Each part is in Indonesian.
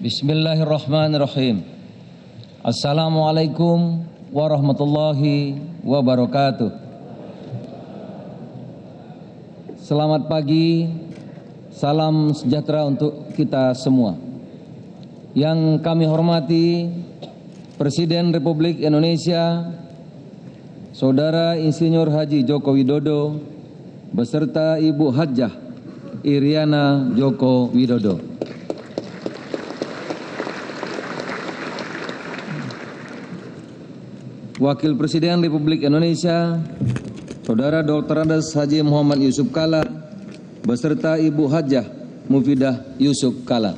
Bismillahirrahmanirrahim. Assalamualaikum warahmatullahi wabarakatuh. Selamat pagi, salam sejahtera untuk kita semua. Yang kami hormati Presiden Republik Indonesia, Saudara Insinyur Haji Joko Widodo, beserta Ibu Hajjah Iriana Joko Widodo. Wakil Presiden Republik Indonesia, Saudara Dr. Andes Haji Muhammad Yusuf Kalla, beserta Ibu Hajjah Mufidah Yusuf Kalla.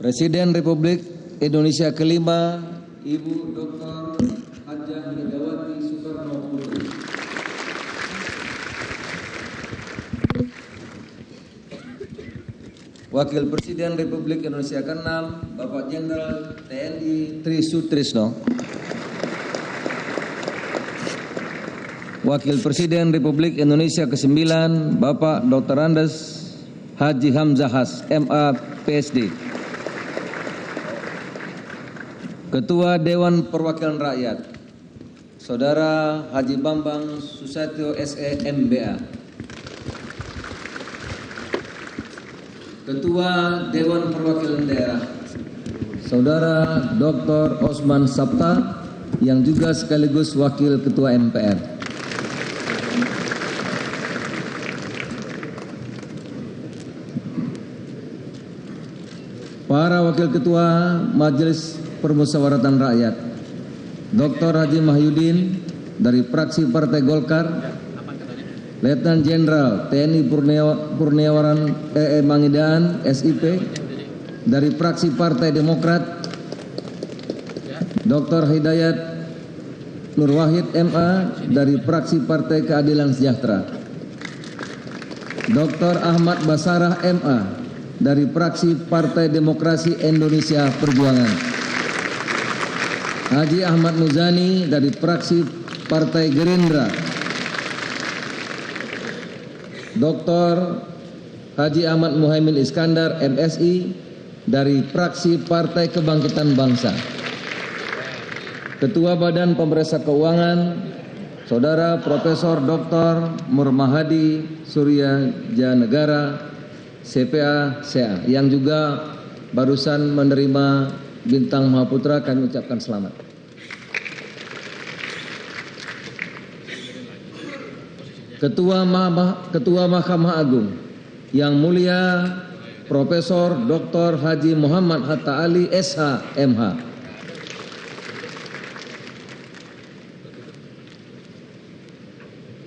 Presiden Republik Indonesia kelima, Ibu Dr. Hajjah Megawati Soekarno Putri. Wakil Presiden Republik Indonesia ke-6, Bapak Jenderal TNI Tri Sutrisno. Wakil Presiden Republik Indonesia ke-9, Bapak Dr. Andes Haji Hamzahas, MA, PSD. Ketua Dewan Perwakilan Rakyat, Saudara Haji Bambang Susatyo SE, MBA. Ketua Dewan Perwakilan Daerah, Saudara Dr. Osman Sabta, yang juga sekaligus Wakil Ketua MPR. Para Wakil Ketua Majelis Permusyawaratan Rakyat, Dr. Haji Mahyudin dari fraksi Partai Golkar, Letnan Jenderal TNI Purniawan Mangidaan SIP dari fraksi Partai Demokrat, Dr. Hidayat Nur Wahid MA dari fraksi Partai Keadilan Sejahtera, Dr. Ahmad Basarah MA dari fraksi Partai Demokrasi Indonesia Perjuangan, Haji Ahmad Muzani dari fraksi Partai Gerindra, Dr. Haji Ahmad Muhaimin Iskandar MSI dari fraksi Partai Kebangkitan Bangsa, Ketua Badan Pemeriksa Keuangan, Saudara Profesor Dr. Murmahadi Surya Janegara, CPA CA, yang juga barusan menerima Bintang Mahaputra, kami ucapkan selamat. Ketua Mahkamah Agung yang mulia Profesor Dr. Haji Muhammad Hatta Ali SH MH.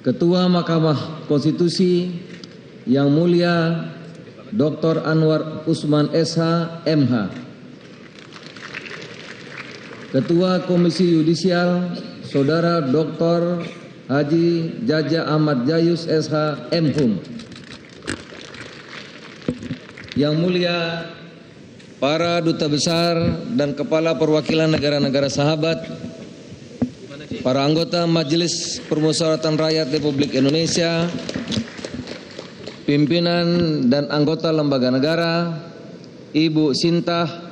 Ketua Mahkamah Konstitusi yang mulia Dr. Anwar Usman SH MH. Ketua Komisi Yudisial Saudara Dr. Haji Jaja Ahmad Jayus SH MHum. Yang mulia para duta besar dan kepala perwakilan negara-negara sahabat, para anggota Majelis Permusyawaratan Rakyat Republik Indonesia, pimpinan dan anggota lembaga negara, Ibu Sinta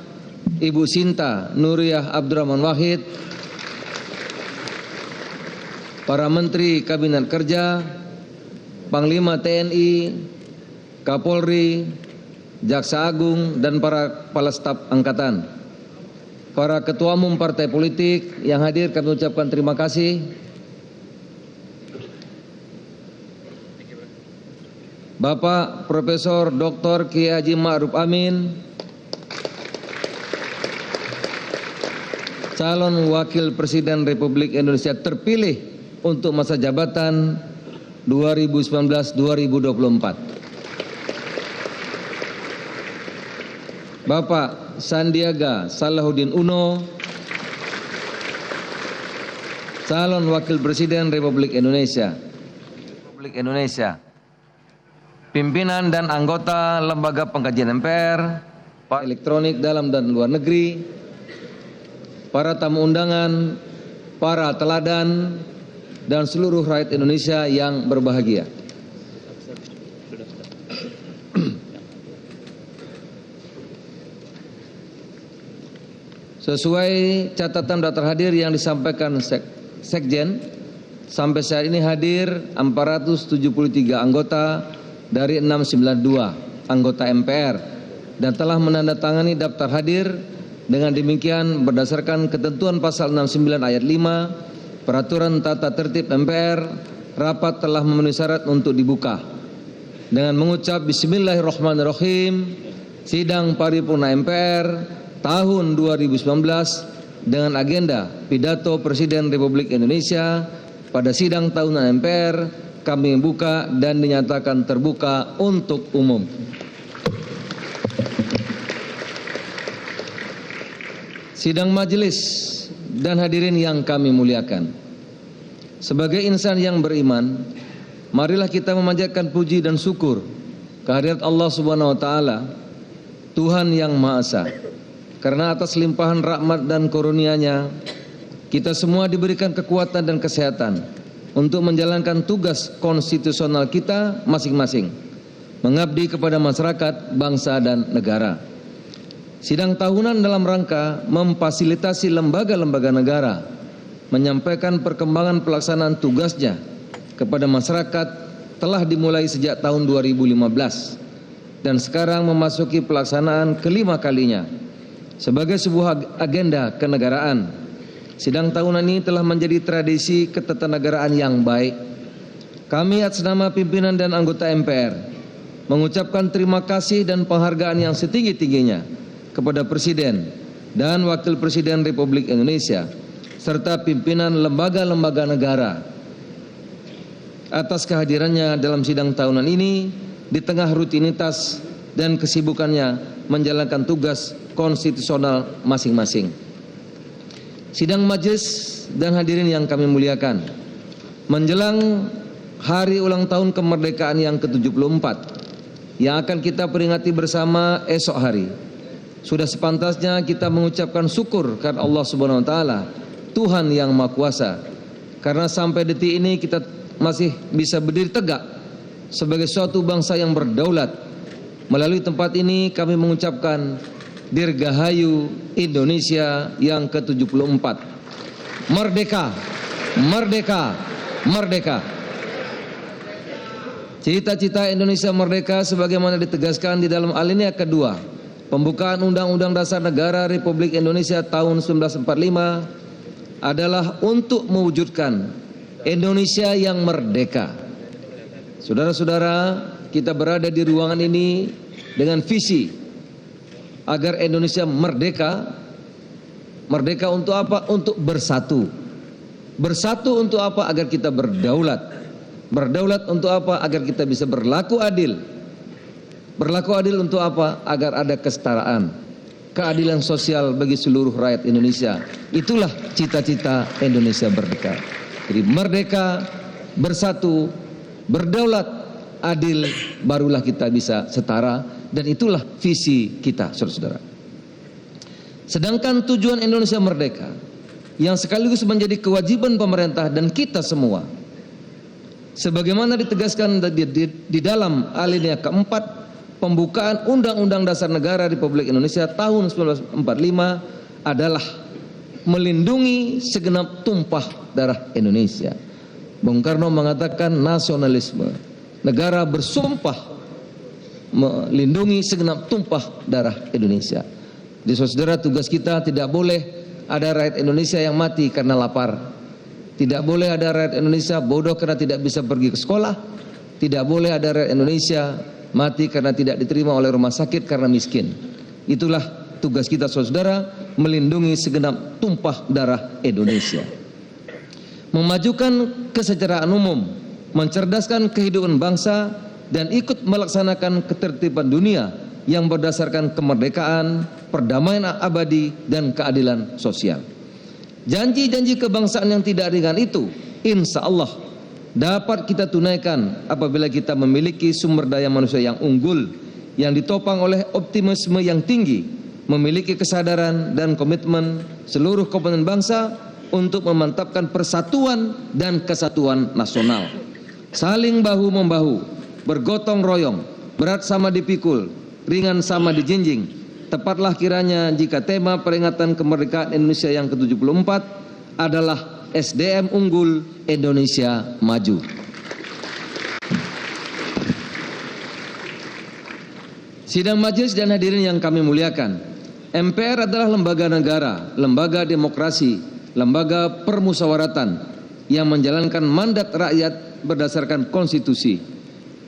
Nuriyah Abdurrahman Wahid, para Menteri Kabinet Kerja, Panglima TNI, Kapolri, Jaksa Agung, dan para kepala staf angkatan, para ketua umum partai politik yang hadir, kami ucapkan terima kasih. Bapak Profesor Dr. Kiai Haji Ma'ruf Amin, calon Wakil Presiden Republik Indonesia terpilih untuk masa jabatan 2019-2024. Bapak Sandiaga Salahuddin Uno, calon Wakil Presiden Republik Indonesia. Pimpinan dan anggota Lembaga Pengkajian MPR, Pak Elektronik Dalam dan Luar Negeri, para tamu undangan, para teladan, dan seluruh rakyat Indonesia yang berbahagia. Sesuai catatan daftar hadir yang disampaikan Sekjen, sampai saat ini hadir 473 anggota dari 692 anggota MPR dan telah menandatangani daftar hadir. Dengan demikian, berdasarkan ketentuan pasal 69 ayat 5 Peraturan Tata Tertib MPR, rapat telah memenuhi syarat untuk dibuka. Dengan mengucap Bismillahirrahmanirrahim, sidang paripurna MPR tahun 2019 dengan agenda pidato Presiden Republik Indonesia pada sidang tahunan MPR kami buka dan dinyatakan terbuka untuk umum. Sidang majelis dan hadirin yang kami muliakan. Sebagai insan yang beriman, marilah kita memanjatkan puji dan syukur kehadirat Allah Subhanahu wa taala, Tuhan yang Maha Esa. Karena atas limpahan rahmat dan karunia-Nya, kita semua diberikan kekuatan dan kesehatan untuk menjalankan tugas konstitusional kita masing-masing, mengabdi kepada masyarakat, bangsa dan negara. Sidang tahunan dalam rangka memfasilitasi lembaga-lembaga negara menyampaikan perkembangan pelaksanaan tugasnya kepada masyarakat telah dimulai sejak tahun 2015 dan sekarang memasuki pelaksanaan kelima kalinya. Sebagai sebuah agenda kenegaraan, sidang tahunan ini telah menjadi tradisi ketatanegaraan yang baik. Kami atas nama pimpinan dan anggota MPR mengucapkan terima kasih dan penghargaan yang setinggi-tingginya kepada Presiden dan Wakil Presiden Republik Indonesia serta pimpinan lembaga-lembaga negara atas kehadirannya dalam sidang tahunan ini di tengah rutinitas dan kesibukannya menjalankan tugas konstitusional masing-masing. Sidang majelis dan hadirin yang kami muliakan, menjelang hari ulang tahun kemerdekaan yang ke-74 yang akan kita peringati bersama esok hari, sudah sepantasnya kita mengucapkan syukur karena Allah Subhanahu wa taala, Tuhan yang Maha Kuasa. Karena sampai detik ini kita masih bisa berdiri tegak sebagai suatu bangsa yang berdaulat. Melalui tempat ini kami mengucapkan Dirgahayu Indonesia yang ke-74. Merdeka, merdeka, merdeka. Cita-cita Indonesia merdeka sebagaimana ditegaskan di dalam alinea kedua Pembukaan Undang-Undang Dasar Negara Republik Indonesia tahun 1945 adalah untuk mewujudkan Indonesia yang merdeka. Saudara-saudara, kita berada di ruangan ini dengan visi agar Indonesia merdeka. Merdeka untuk apa? Untuk bersatu. Bersatu untuk apa? Agar kita berdaulat. Berdaulat untuk apa? Agar kita bisa berlaku adil. Berlaku adil untuk apa? Agar ada kesetaraan, keadilan sosial bagi seluruh rakyat Indonesia. Itulah cita-cita Indonesia merdeka. Jadi merdeka, bersatu, berdaulat, adil, barulah kita bisa setara. Dan itulah visi kita, saudara-saudara. Sedangkan tujuan Indonesia merdeka, yang sekaligus menjadi kewajiban pemerintah dan kita semua, sebagaimana ditegaskan di dalam alinea keempat Pembukaan Undang-Undang Dasar Negara Republik Indonesia tahun 1945 adalah melindungi segenap tumpah darah Indonesia. Bung Karno mengatakan nasionalisme, negara bersumpah melindungi segenap tumpah darah Indonesia. Jadi saudara, tugas kita tidak boleh ada rakyat Indonesia yang mati karena lapar. Tidak boleh ada rakyat Indonesia bodoh karena tidak bisa pergi ke sekolah. Tidak boleh ada rakyat Indonesia mati karena tidak diterima oleh rumah sakit karena miskin. Itulah tugas kita, saudara, melindungi segenap tumpah darah Indonesia. Memajukan kesejahteraan umum, mencerdaskan kehidupan bangsa, dan ikut melaksanakan ketertiban dunia yang berdasarkan kemerdekaan, perdamaian abadi, dan keadilan sosial. Janji-janji kebangsaan yang tidak ringan itu, insya Allah dapat kita tunaikan apabila kita memiliki sumber daya manusia yang unggul, yang ditopang oleh optimisme yang tinggi, memiliki kesadaran dan komitmen seluruh komponen bangsa untuk memantapkan persatuan dan kesatuan nasional. Saling bahu-membahu, bergotong royong, berat sama dipikul, ringan sama dijinjing, tepatlah kiranya jika tema peringatan kemerdekaan Indonesia yang ke-74 adalah SDM unggul, Indonesia maju. Sidang majelis dan hadirin yang kami muliakan, MPR adalah lembaga negara, lembaga demokrasi, lembaga permusyawaratan yang menjalankan mandat rakyat berdasarkan konstitusi.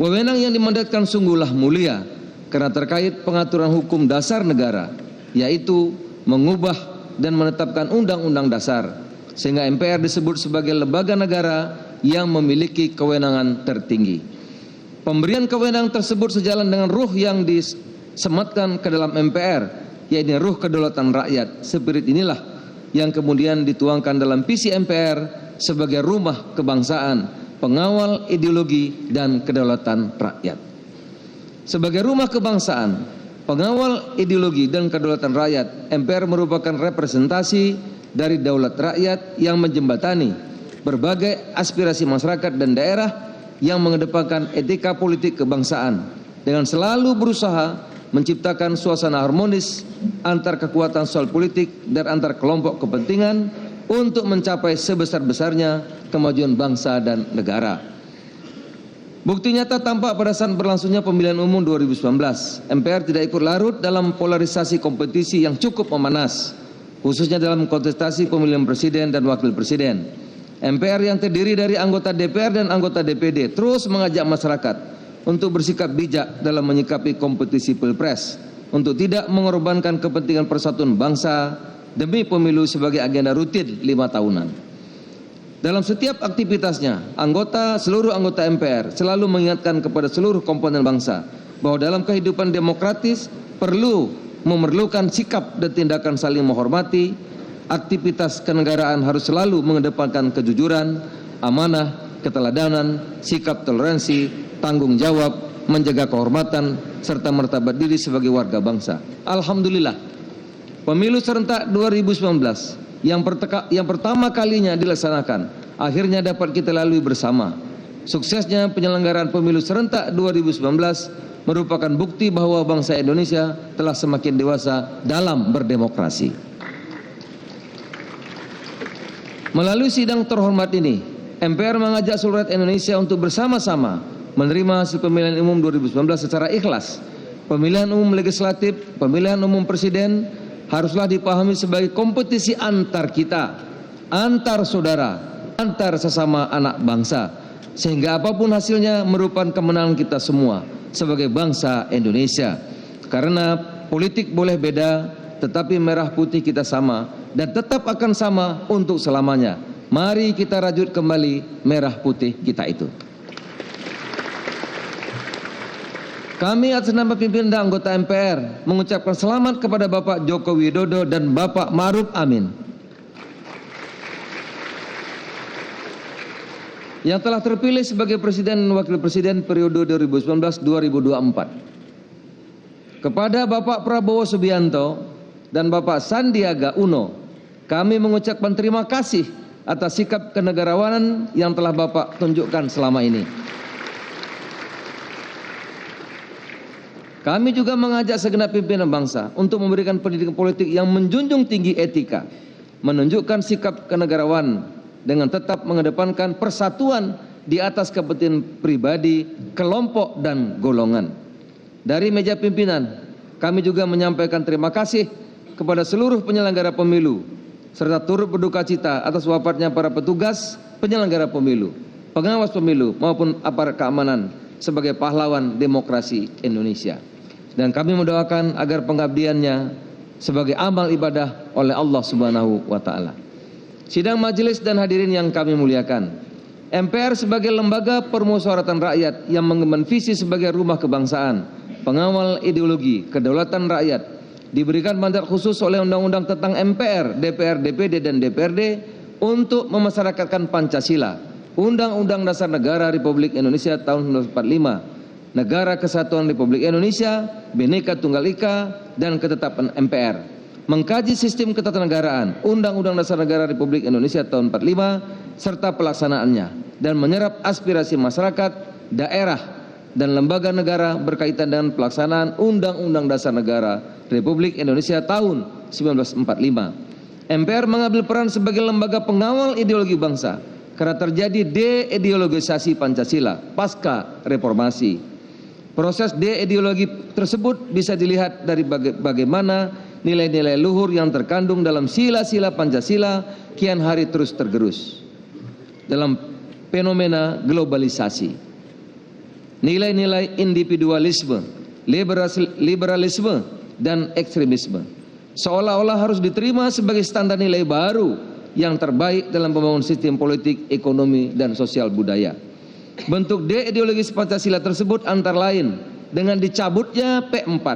Wewenang yang dimandatkan sungguhlah mulia karena terkait pengaturan hukum dasar negara, yaitu mengubah dan menetapkan undang-undang dasar, sehingga MPR disebut sebagai lembaga negara yang memiliki kewenangan tertinggi. Pemberian kewenangan tersebut sejalan dengan ruh yang disematkan ke dalam MPR, yaitu ruh kedaulatan rakyat. Spirit inilah yang kemudian dituangkan dalam visi MPR sebagai rumah kebangsaan, pengawal ideologi dan kedaulatan rakyat. Sebagai rumah kebangsaan, pengawal ideologi dan kedaulatan rakyat, MPR merupakan representasi dari daulat rakyat yang menjembatani berbagai aspirasi masyarakat dan daerah yang mengedepankan etika politik kebangsaan dengan selalu berusaha menciptakan suasana harmonis antar kekuatan sosial politik dan antar kelompok kepentingan untuk mencapai sebesar-besarnya kemajuan bangsa dan negara. Bukti nyata tampak pada saat berlangsungnya pemilihan umum 2019. MPR tidak ikut larut dalam polarisasi kompetisi yang cukup memanas, khususnya dalam kontestasi pemilihan presiden dan wakil presiden. MPR yang terdiri dari anggota DPR dan anggota DPD terus mengajak masyarakat untuk bersikap bijak dalam menyikapi kompetisi pilpres, untuk tidak mengorbankan kepentingan persatuan bangsa demi pemilu sebagai agenda rutin 5 tahunan. Dalam setiap aktivitasnya, seluruh anggota MPR selalu mengingatkan kepada seluruh komponen bangsa bahwa dalam kehidupan demokratis memerlukan sikap dan tindakan saling menghormati. Aktivitas kenegaraan harus selalu mengedepankan kejujuran, amanah, keteladanan, sikap toleransi, tanggung jawab, menjaga kehormatan, serta martabat diri sebagai warga bangsa. Alhamdulillah, pemilu serentak 2019 yang pertama kalinya dilaksanakan akhirnya dapat kita lalui bersama. Suksesnya penyelenggaraan pemilu serentak 2019 merupakan bukti bahwa bangsa Indonesia telah semakin dewasa dalam berdemokrasi. Melalui sidang terhormat ini, MPR mengajak seluruh rakyat Indonesia untuk bersama-sama menerima hasil pemilihan umum 2019 secara ikhlas. Pemilihan umum legislatif, pemilihan umum presiden haruslah dipahami sebagai kompetisi antar kita, antar saudara, antar sesama anak bangsa, sehingga apapun hasilnya merupakan kemenangan kita semua sebagai bangsa Indonesia. Karena politik boleh beda, tetapi merah putih kita sama dan tetap akan sama untuk selamanya. Mari kita rajut kembali merah putih kita itu. Kami atas nama pimpinan dan anggota MPR mengucapkan selamat kepada Bapak Joko Widodo dan Bapak Ma'ruf Amin yang telah terpilih sebagai Presiden dan Wakil Presiden periode 2019-2024. Kepada Bapak Prabowo Subianto dan Bapak Sandiaga Uno, kami mengucapkan terima kasih atas sikap kenegarawanan yang telah Bapak tunjukkan selama ini. Kami juga mengajak segenap pimpinan bangsa untuk memberikan pendidikan politik yang menjunjung tinggi etika, menunjukkan sikap kenegarawanan dengan tetap mengedepankan persatuan di atas kepentingan pribadi, kelompok, dan golongan. Dari meja pimpinan, kami juga menyampaikan terima kasih kepada seluruh penyelenggara pemilu, serta turut berduka cita atas wafatnya para petugas penyelenggara pemilu, pengawas pemilu, maupun aparat keamanan sebagai pahlawan demokrasi Indonesia. Dan kami mendoakan agar pengabdiannya sebagai amal ibadah oleh Allah Subhanahu wa Ta'ala. Sidang majelis dan hadirin yang kami muliakan, MPR sebagai lembaga permusyawaratan rakyat yang mengemban visi sebagai rumah kebangsaan, pengawal ideologi, kedaulatan rakyat, diberikan mandat khusus oleh Undang-Undang tentang MPR, DPR, DPD, dan DPRD untuk memasyarakatkan Pancasila, Undang-Undang Dasar Negara Republik Indonesia tahun 1945, Negara Kesatuan Republik Indonesia, Bhinneka Tunggal Ika, dan ketetapan MPR. Mengkaji sistem ketatanegaraan, Undang-Undang Dasar Negara Republik Indonesia tahun 1945, serta pelaksanaannya, dan menyerap aspirasi masyarakat, daerah, dan lembaga negara berkaitan dengan pelaksanaan Undang-Undang Dasar Negara Republik Indonesia tahun 1945. MPR mengambil peran sebagai lembaga pengawal ideologi bangsa karena terjadi de-ideologisasi Pancasila pasca reformasi. Proses de-ideologi tersebut bisa dilihat dari bagaimana nilai-nilai luhur yang terkandung dalam sila-sila Pancasila kian hari terus tergerus dalam fenomena globalisasi. Nilai-nilai individualisme, liberalisme, dan ekstremisme seolah-olah harus diterima sebagai standar nilai baru yang terbaik dalam pembangunan sistem politik, ekonomi, dan sosial budaya. Bentuk de-ideologis Pancasila tersebut antara lain dengan dicabutnya P4.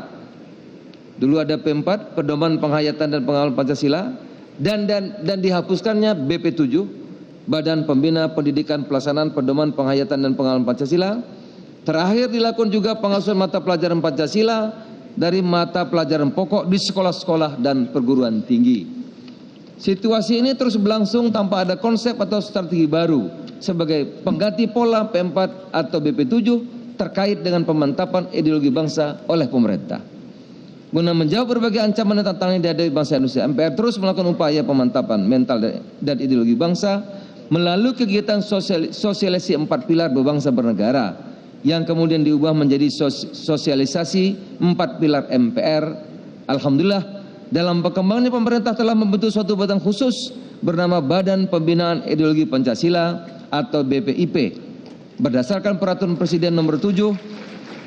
Dulu ada P4, Pedoman Penghayatan dan Pengawalan Pancasila, dan dihapuskannya BP7, Badan Pembina Pendidikan Pelaksanaan Pedoman Penghayatan dan Pengawalan Pancasila. Terakhir dilakukan juga pengasuhan mata pelajaran Pancasila dari mata pelajaran pokok di sekolah-sekolah dan perguruan tinggi. Situasi ini terus berlangsung tanpa ada konsep atau strategi baru sebagai pengganti pola P4 atau BP7 terkait dengan pemantapan ideologi bangsa oleh pemerintah. Guna menjawab berbagai ancaman dan tantangan yang dihadapi bangsa Indonesia, MPR terus melakukan upaya pemantapan mental dan ideologi bangsa melalui kegiatan sosialisasi 4 pilar berbangsa bernegara yang kemudian diubah menjadi sosialisasi 4 pilar MPR. Alhamdulillah, dalam perkembangannya pemerintah telah membentuk suatu badan khusus bernama Badan Pembinaan Ideologi Pancasila atau BPIP berdasarkan Peraturan Presiden Nomor 7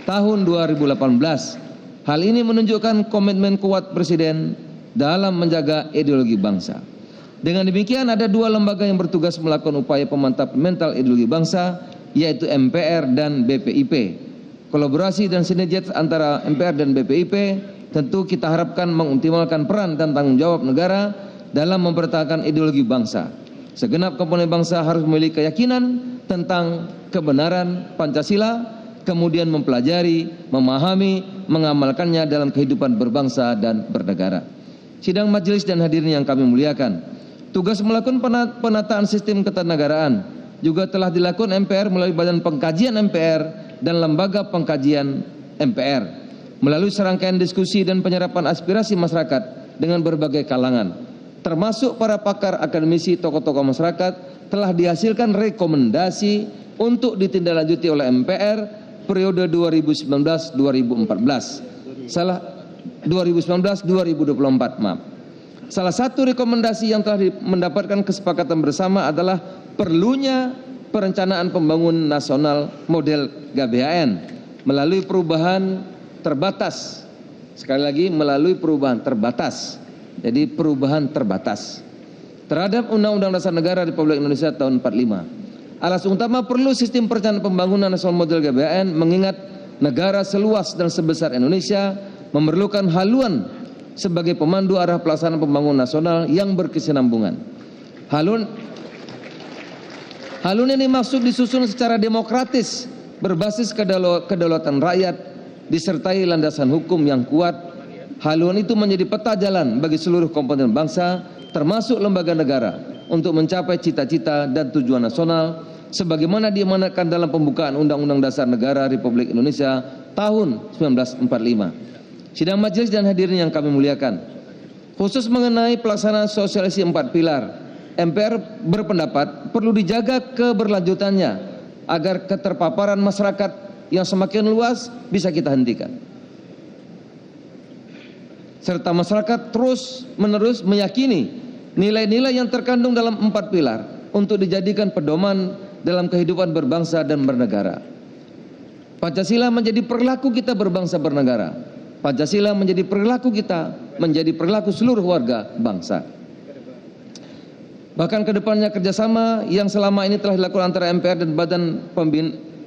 Tahun 2018. Hal ini menunjukkan komitmen kuat Presiden dalam menjaga ideologi bangsa. Dengan demikian ada 2 lembaga yang bertugas melakukan upaya pemantapan mental ideologi bangsa, yaitu MPR dan BPIP. Kolaborasi dan sinergitas antara MPR dan BPIP tentu kita harapkan mengoptimalkan peran dan tanggung jawab negara dalam mempertahankan ideologi bangsa. Segenap komponen bangsa harus memiliki keyakinan tentang kebenaran Pancasila, kemudian mempelajari, memahami, mengamalkannya dalam kehidupan berbangsa dan bernegara. Sidang majelis dan hadirin yang kami muliakan, tugas melakukan penataan sistem ketatanegaraan juga telah dilakukan MPR melalui Badan Pengkajian MPR dan Lembaga Pengkajian MPR melalui serangkaian diskusi dan penyerapan aspirasi masyarakat dengan berbagai kalangan, termasuk para pakar, akademisi, tokoh-tokoh masyarakat. Telah dihasilkan rekomendasi untuk ditindaklanjuti oleh MPR periode 2019-2024. Salah satu rekomendasi yang telah mendapatkan kesepakatan bersama adalah perlunya perencanaan pembangunan nasional model GBHN melalui perubahan terbatas. Sekali lagi, melalui perubahan terbatas. Jadi perubahan terbatas terhadap Undang-Undang Dasar Negara Republik Indonesia tahun 45. Alasan utama perlu sistem perencanaan pembangunan nasional model GBHN mengingat negara seluas dan sebesar Indonesia memerlukan haluan sebagai pemandu arah pelaksanaan pembangunan nasional yang berkesinambungan. Haluan ini maksud disusun secara demokratis, berbasis kedaulatan rakyat, disertai landasan hukum yang kuat. Haluan itu menjadi peta jalan bagi seluruh komponen bangsa, termasuk lembaga negara, untuk mencapai cita-cita dan tujuan nasional, sebagaimana diamanatkan dalam pembukaan Undang-Undang Dasar Negara Republik Indonesia tahun 1945. Sidang majelis dan hadirin yang kami muliakan, khusus mengenai pelaksanaan sosialisasi 4 pilar, MPR berpendapat perlu dijaga keberlanjutannya agar keterpaparan masyarakat yang semakin luas bisa kita hentikan. Serta masyarakat terus-menerus meyakini nilai-nilai yang terkandung dalam 4 pilar untuk dijadikan pedoman dalam kehidupan berbangsa dan bernegara. Pancasila menjadi perilaku kita berbangsa bernegara. Pancasila menjadi perilaku kita, menjadi perilaku seluruh warga bangsa. Bahkan kedepannya kerjasama yang selama ini telah dilakukan antara MPR dan Badan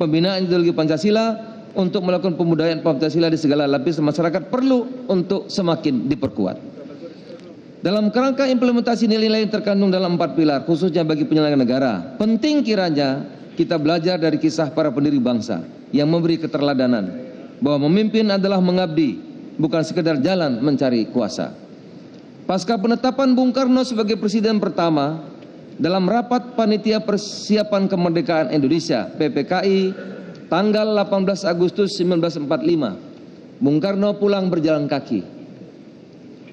Pembinaan Ideologi Pancasila untuk melakukan pembudayaan Pancasila di segala lapisan masyarakat perlu untuk semakin diperkuat. Dalam kerangka implementasi nilai-nilai yang terkandung dalam 4 pilar, khususnya bagi penyelenggara negara, penting kiranya kita belajar dari kisah para pendiri bangsa yang memberi keteladanan bahwa memimpin adalah mengabdi, bukan sekedar jalan mencari kuasa. Pasca penetapan Bung Karno sebagai presiden pertama, dalam rapat Panitia Persiapan Kemerdekaan Indonesia (PPKI) tanggal 18 Agustus 1945, Bung Karno pulang berjalan kaki.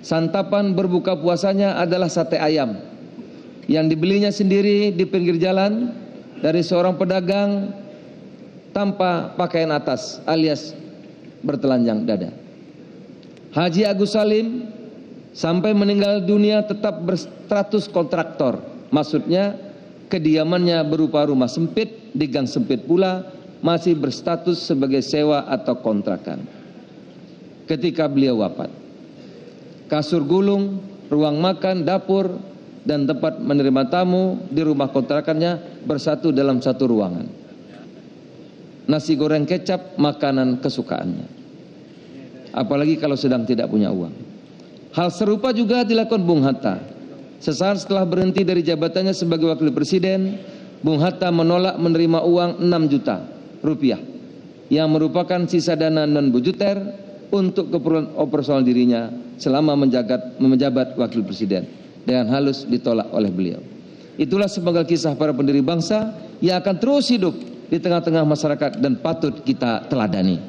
Santapan berbuka puasanya adalah sate ayam yang dibelinya sendiri di pinggir jalan dari seorang pedagang tanpa pakaian atas alias bertelanjang dada. Haji Agus Salim sampai meninggal dunia tetap berstatus kontraktor. Maksudnya kediamannya berupa rumah sempit di gang sempit pula masih berstatus sebagai sewa atau kontrakan. Ketika beliau wafat, kasur gulung, ruang makan, dapur, dan tempat menerima tamu di rumah kontrakannya bersatu dalam satu ruangan. Nasi goreng kecap makanan kesukaannya. Apalagi kalau sedang tidak punya uang. Hal serupa juga dilakukan Bung Hatta. Sesaat setelah berhenti dari jabatannya sebagai wakil presiden, Bung Hatta menolak menerima uang 6 juta rupiah yang merupakan sisa dana non budgeter untuk keperluan operasional dirinya selama menjabat wakil presiden. Dengan halus ditolak oleh beliau. Itulah sepenggal kisah para pendiri bangsa yang akan terus hidup di tengah-tengah masyarakat dan patut kita teladani.